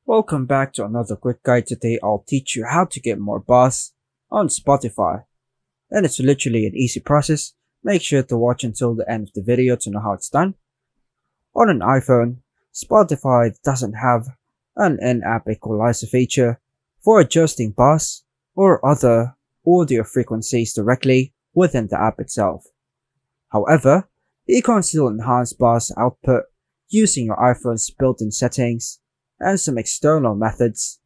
Welcome back to another quick guide. Today I'll teach you how to get more bass on Spotify. And it's literally an easy process. Make sure to watch until the end of the video to know how it's done. On an iPhone, Spotify doesn't have an in-app equalizer feature for adjusting bass or other audio frequencies directly within the app itself. However, you can still enhance bass output using your iPhone's built-in settings and some external methods.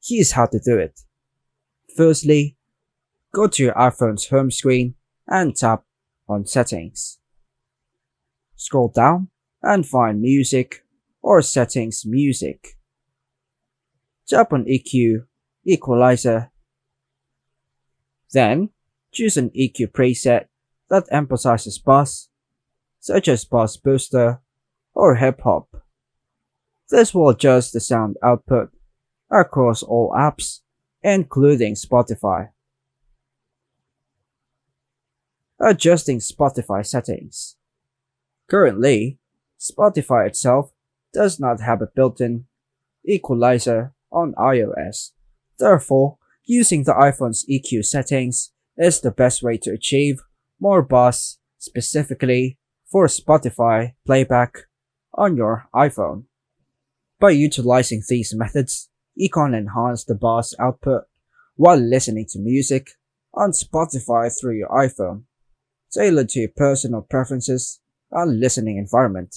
Here's how to do it. Firstly, go to your iPhone's home screen and tap on Settings. Scroll down and find Music or Settings Music. Tap on EQ, Equalizer. Then, choose an EQ preset that emphasizes bass, such as Bass Booster or Hip Hop. This will adjust the sound output across all apps, including Spotify. Adjusting Spotify settings. Currently, Spotify itself does not have a built-in equalizer on iOS. Therefore, using the iPhone's EQ settings is the best way to achieve more bass specifically for Spotify playback on your iPhone. By utilizing these methods, you can enhance the bass output while listening to music on Spotify through your iPhone, tailored to your personal preferences and listening environment.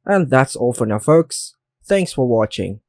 And that's all for now, folks. Thanks for watching.